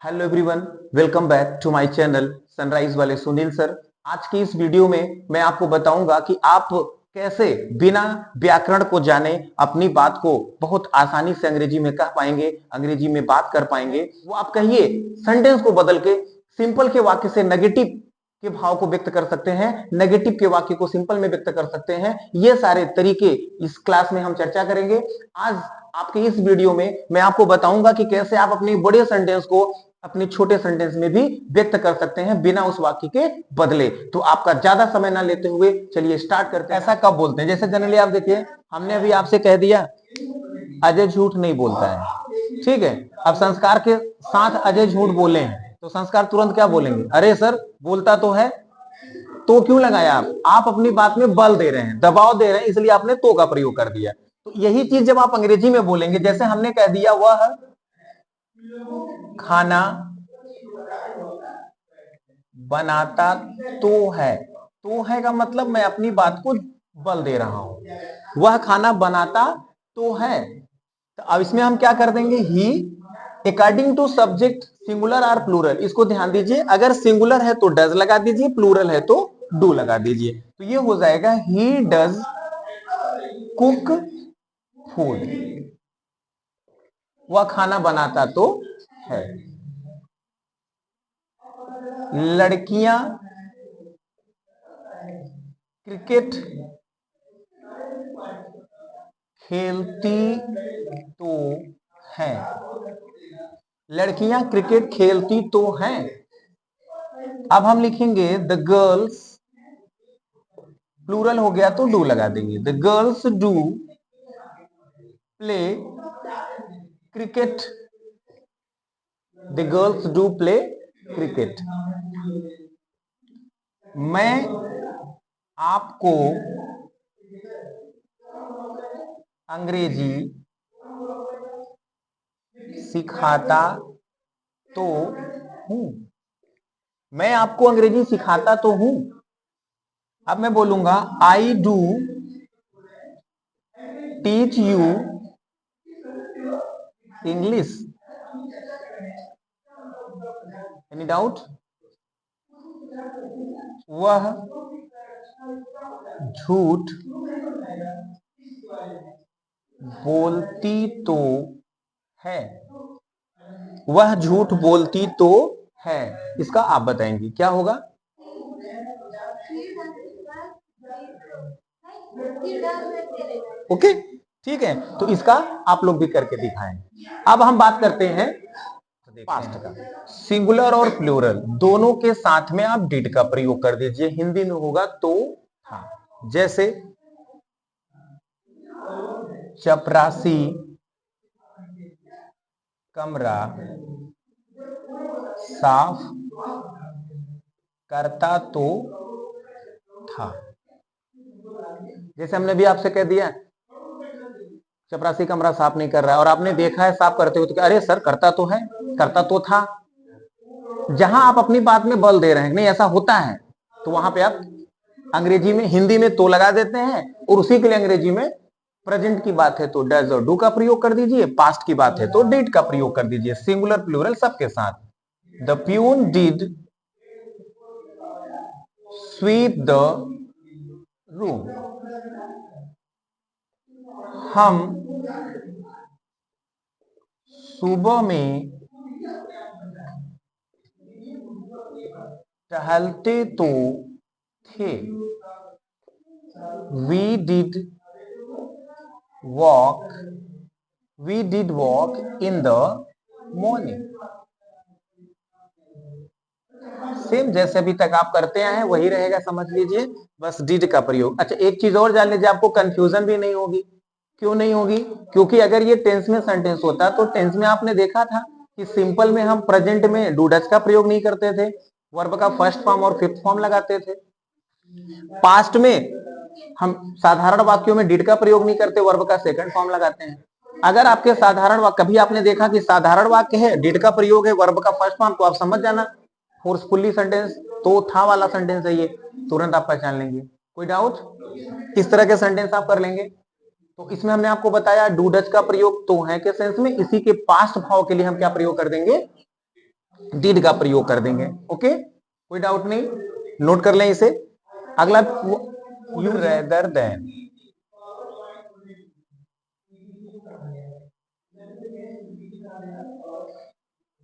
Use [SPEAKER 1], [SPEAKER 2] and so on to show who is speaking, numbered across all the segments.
[SPEAKER 1] Hello everyone, welcome back to my channel Sunrise वाले Sunil sir. आज की इस वीडियो में मैं आपको बताऊंगा कि आप कैसे बिना व्याकरण को जाने अपनी बात को बहुत आसानी से अंग्रेजी में कह पाएंगे, अंग्रेजी में बात कर पाएंगे। वो आप कहिए सेंटेंस को बदल के सिंपल के वाक्य से नेगेटिव के भाव को व्यक्त कर सकते हैं, नेगेटिव के वाक्य को सिंपल में व्यक्त कर सकते हैं। ये सारे तरीके इस क्लास में हम चर्चा करेंगे। आज आपके इस वीडियो में मैं आपको बताऊंगा कि कैसे आप अपने बड़े सेंटेंस को अपने छोटे सेंटेंस में भी व्यक्त कर सकते हैं बिना उस वाक्य के बदले। तो आपका ज्यादा समय ना लेते हुए चलिए स्टार्ट करते हैं। ऐसा कब बोलते हैं? जैसे जनरली आप देखिए, हमने अभी आपसे कह दिया अजय झूठ नहीं बोलता है, ठीक है। अब संस्कार के साथ अजय झूठ बोले हैं तो संस्कार तुरंत क्या बोलेंगे? अरे सर बोलता तो है। तो क्यों लगाया आप अपनी बात में बल दे रहे हैं, दबाव दे रहे हैं, इसलिए आपने तो का प्रयोग कर दिया। तो यही चीज जब आप अंग्रेजी में बोलेंगे, जैसे हमने कह दिया वह खाना बनाता तो है का मतलब मैं अपनी बात को बल दे रहा हूं। वह खाना बनाता तो है। तो अब इसमें हम क्या कर देंगे? ही अकॉर्डिंग टू सब्जेक्ट सिंगुलर और प्लूरल। इसको ध्यान दीजिए, अगर सिंगुलर है तो डज लगा दीजिए, प्लूरल है तो डू लगा दीजिए। तो ये हो जाएगा ही डज कुक फूड। वह खाना बनाता तो है। लड़कियां क्रिकेट खेलती तो हैं। लड़कियां क्रिकेट खेलती तो हैं। अब हम लिखेंगे द गर्ल्स, प्लूरल हो गया तो डू लगा देंगे। The girls do play cricket. The girls do play cricket. मैं आपको अंग्रेजी सिखाता तो हूं। मैं आपको अंग्रेजी सिखाता तो हूं। अब मैं बोलूंगा I do teach you English. Any doubt? वह झूठ बोलती तो है। वह झूठ बोलती तो है। इसका आप बताएंगे क्या होगा? ओके, ठीक है। तो इसका आप लोग भी करके दिखाएं। अब हम बात करते हैं पास्ट का। सिंगुलर और प्लूरल दोनों के साथ में आप डिड का प्रयोग कर दीजिए। हिंदी में होगा तो था। जैसे चपरासी कमरा साफ करता तो था। जैसे हमने भी आपसे कह दिया चपरासी कमरा साफ नहीं कर रहा है और आपने देखा है साफ करते हुए, तो अरे सर करता तो है, करता तो था। जहां आप अपनी बात में बल दे रहे हैं नहीं ऐसा होता है, तो वहां पे आप अंग्रेजी में, हिंदी में तो लगा देते हैं और उसी के लिए अंग्रेजी में प्रेजेंट की बात है तो डज और डू का प्रयोग कर दीजिए, पास्ट की बात है तो डिड का प्रयोग कर दीजिए। सिंगुलर प्लूरल सबके साथ। The peon did sweep the room. हम सुबह में टहलते तो थे। We did walk in the morning. Same जैसे अभी तक आप करते आए हैं वही रहेगा, समझ लीजिए, बस डिड का प्रयोग। अच्छा, एक चीज और जान लीजिए, आपको कंफ्यूजन भी नहीं होगी। क्यों नहीं होगी? क्योंकि अगर ये टेंस में सेंटेंस होता तो टेंस में आपने देखा था कि सिंपल में हम प्रेजेंट में डू डज का प्रयोग नहीं करते थे, वर्ब का फर्स्ट फॉर्म और फिफ्थ फॉर्म लगाते थे। पास्ट में हम साधारण वाक्यों में डिड का प्रयोग नहीं करते, वर्ब का सेकंड फॉर्म लगाते हैं। अगर आपके साधारण वाक्य, कभी आपने देखा कि साधारण वाक्य है, डिड का प्रयोग है, वर्ब का फर्स्ट फॉर्म, तो आप समझ जाना फोर्सफुली सेंटेंस तो था वाला सेंटेंस है ये, तुरंत आप पहचान लेंगे। कोई डाउट? किस तरह के सेंटेंस आप कर लेंगे? तो इसमें हमने आपको बताया डू डज का प्रयोग तो है के सेंस में, इसी के पास्ट भाव के लिए हम क्या प्रयोग कर देंगे? डिड का प्रयोग कर देंगे। ओके, कोई डाउट नहीं, नोट कर लें इसे। अगला, would rather than,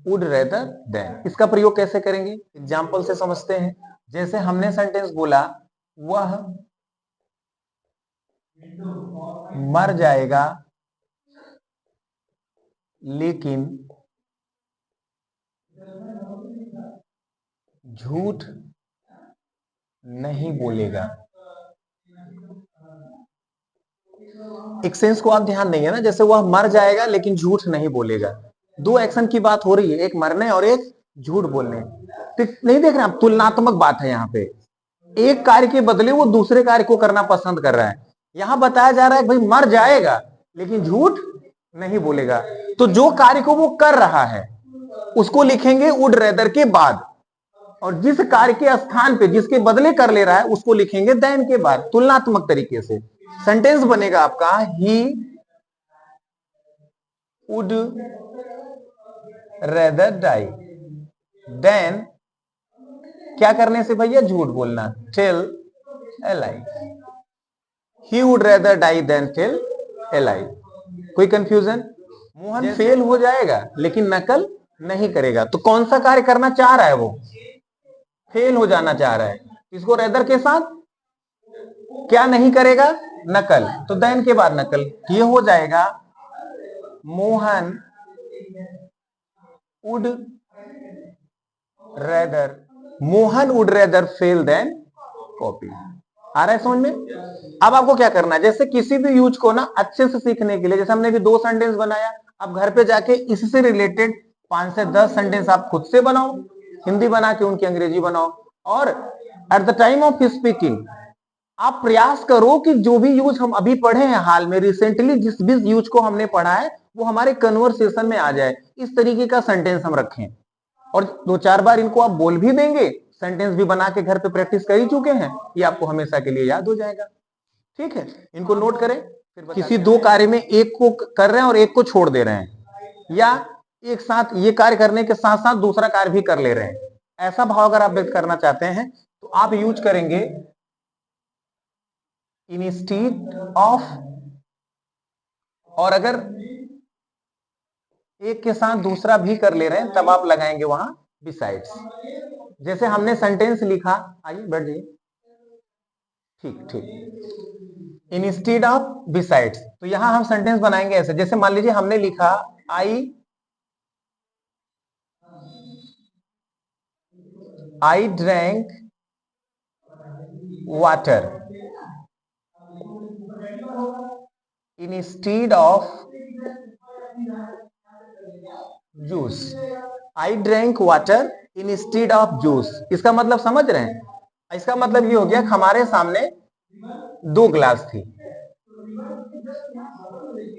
[SPEAKER 1] would rather than, इसका प्रयोग कैसे करेंगे, एग्जाम्पल से समझते हैं। जैसे हमने सेंटेंस बोला, वह मर जाएगा लेकिन झूठ नहीं बोलेगा। एक सेंस को आप ध्यान देंगे ना, जैसे वह मर जाएगा लेकिन झूठ नहीं बोलेगा। दो एक्शन की बात हो रही है, एक मरने और एक झूठ बोलने। तो नहीं देख रहे आप, तुलनात्मक बात है यहाँ पे। एक कार्य के बदले वो दूसरे कार्य को करना पसंद कर रहा है। यहां बताया जा रहा है भाई मर जाएगा लेकिन झूठ नहीं बोलेगा। तो जो कार्य को वो कर रहा है उसको लिखेंगे वुड रेदर के बाद, और जिस कार्य के स्थान पे जिसके बदले कर ले रहा है उसको लिखेंगे देन के बाद, तुलनात्मक तरीके से। सेंटेंस बनेगा आपका, he would rather die than, क्या करने से भैया, झूठ बोलना, tell a lie. He would rather die than tell a lie. कोई कंफ्यूजन? मोहन फेल हो जाएगा लेकिन नकल नहीं करेगा। तो कौन सा कार्य करना चाह रहा है वो, फेल हो जाना चाह रहा है। इसको रेदर के साथ क्या नहीं करेगा, नकल, तो देन के बाद नकल, ये हो जाएगा Mohan would rather, Mohan would rather fail than copy. आ रहा है समझ में? अब आपको क्या करना है, जैसे किसी भी यूज को ना अच्छे से सीखने के लिए, जैसे हमने भी 2 सेंटेंस बनाया, अब घर पे जाके इससे रिलेटेड 5 से 10 सेंटेंस आप खुद से बनाओ, हिंदी बना के उनकी अंग्रेजी बनाओ। और at the time of speaking आप प्रयास करो कि जो भी यूज हम अभी पढ़े हैं हाल में, रिसेंटली जिस भी यूज को हमने पढ़ा है वो हमारे कन्वर्सेशन में आ जाए। इस तरीके का सेंटेंस हम रखें, और 2-4 बार इनको आप बोल भी देंगे, सेंटेंस भी बना के घर पे प्रैक्टिस कर ही चुके हैं, ये आपको हमेशा के लिए याद हो जाएगा। ठीक है, इनको नोट करें। फिर किसी 2 कार्य में एक को कर रहे हैं और एक को छोड़ दे रहे हैं, या एक साथ ये कार्य करने के साथ साथ दूसरा कार्य भी कर ले रहे हैं, ऐसा भाव अगर आप व्यक्त करना चाहते हैं तो आप यूज करेंगे इंस्टीड ऑफ, और अगर एक के साथ दूसरा भी कर ले रहे हैं तब आप लगाएंगे वहां बिसाइड्स। जैसे हमने सेंटेंस लिखा, आइए बैठ जाइए, ठीक ठीक, इंस्टीड ऑफ बिसाइड्स, तो यहां हम सेंटेंस बनाएंगे ऐसे। जैसे मान लीजिए हमने लिखा I drank water instead of juice. I drank water instead of juice, इसका मतलब समझ रहे हैं? इसका मतलब ये हो गया, हमारे सामने 2 ग्लास थी,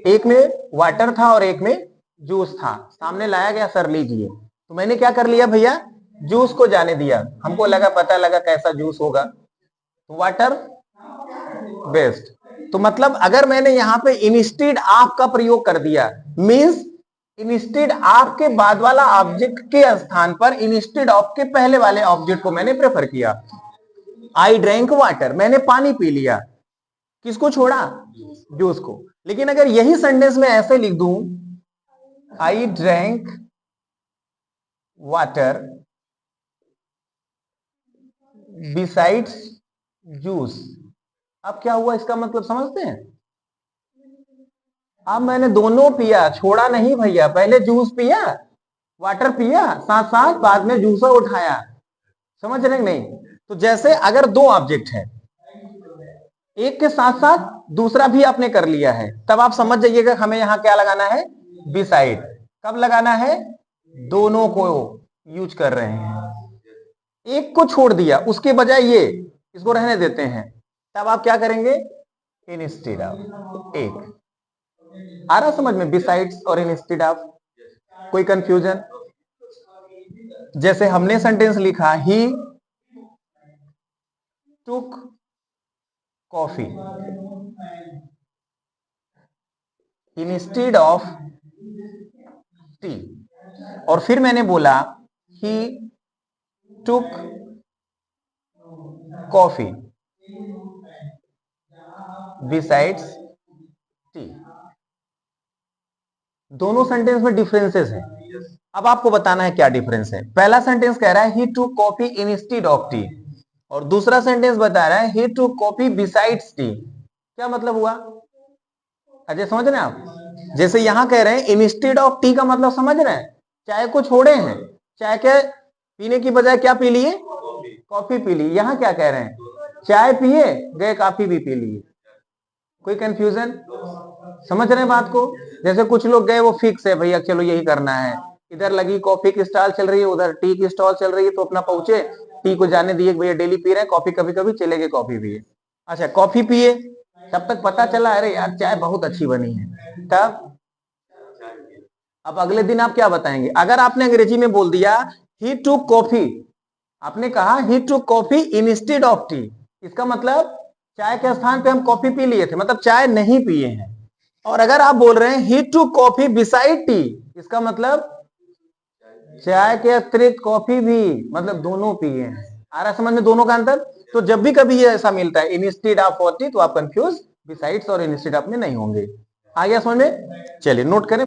[SPEAKER 1] एक में वाटर था और एक में जूस था, सामने लाया गया, सर लीजिए, तो मैंने क्या कर लिया भैया, जूस को जाने दिया, हमको लगा, पता लगा कैसा जूस होगा, तो वाटर बेस्ट। तो मतलब अगर मैंने यहां पे इंस्टीड ऑफ का प्रयोग कर दिया, मींस इंस्टीड ऑफ के बाद वाला ऑब्जेक्ट के स्थान पर इंस्टीड ऑफ के पहले वाले ऑब्जेक्ट को मैंने प्रेफर किया। आई ड्रैंक वाटर, मैंने पानी पी लिया, किसको छोड़ा, जूस को। लेकिन अगर यही सेंटेंस में ऐसे लिख दूं, I drank water besides juice, अब क्या हुआ, इसका मतलब समझते हैं? अब मैंने दोनों पिया, छोड़ा नहीं भैया, पहले जूस पिया, वाटर पिया, साथ साथ बाद में जूस उठाया, समझ रहे नहीं? तो जैसे अगर 2 ऑब्जेक्ट है, एक के साथ साथ दूसरा भी आपने कर लिया है, तब आप समझ जाइएगा हमें यहां क्या लगाना है, बिसाइड। कब लगाना है, दोनों को यूज कर रहे हैं, एक को छोड़ दिया, उसके बजाय ये, इसको रहने देते हैं, तब आप क्या करेंगे, इंस्टेड ऑफ। एक आ रहा समझ में, बिसाइड्स और इंस्टेड ऑफ? कोई कंफ्यूजन? जैसे हमने सेंटेंस लिखा, ही टुक कॉफी इंस्टेड ऑफ टी, और फिर मैंने बोला he took coffee besides tea। दोनों सेंटेंस में डिफरेंसेस हैं। अब आपको बताना है क्या डिफरेंस है। पहला सेंटेंस कह रहा है he took coffee instead of tea, और दूसरा सेंटेंस बता रहा है he took coffee besides tea। क्या मतलब हुआ? अजय समझ रहे हैं आप? जैसे यहां कह रहे हैं इंस्टेड ऑफ टी का मतलब समझ रहे हैं, चाय को छोड़े हैं, चाय के पीने की बजाय क्या पी लिए? कॉफी पी ली। यहां क्या कह रहे हैं? चाय पिए गए, कॉफी भी पी लिए। कोई कंफ्यूजन? समझ रहे हैं बात को? जैसे कुछ लोग गए, वो फिक्स है भैया चलो यही करना है, इधर लगी कॉफी की स्टॉल चल रही है, उधर टी की स्टॉल चल रही है, तो अपना पहुंचे, टी को जाने दिए भैया डेली पी रहे हैं, कॉफी कभी कभी चले गए कॉफी पिए। अच्छा कॉफी पिए, तब तक पता चला अरे यार चाय बहुत अच्छी बनी है, तब अब अगले दिन आप क्या बताएंगे? अगर आपने अंग्रेजी में बोल दिया ही टुक कॉफी, आपने कहा ही टुक कॉफी इंस्टेड ऑफ टी, इसका मतलब चाय के स्थान पे हम कॉफी पी लिए थे, मतलब चाय नहीं पिए हैं। और अगर आप बोल रहे हैं ही टुक कॉफी बिसाइड टी, इसका मतलब चाय के अतिरिक्त कॉफी भी, मतलब दोनों पिए हैं। आ रहा समझ में दोनों का अंतर? तो जब भी कभी ये ऐसा मिलता है इंस्टेड ऑफ और टी, तो आप कंफ्यूज बिसाइड्स और इंस्टेड ऑफ में नहीं होंगे। आ गया समझ में? चलिए नोट करें।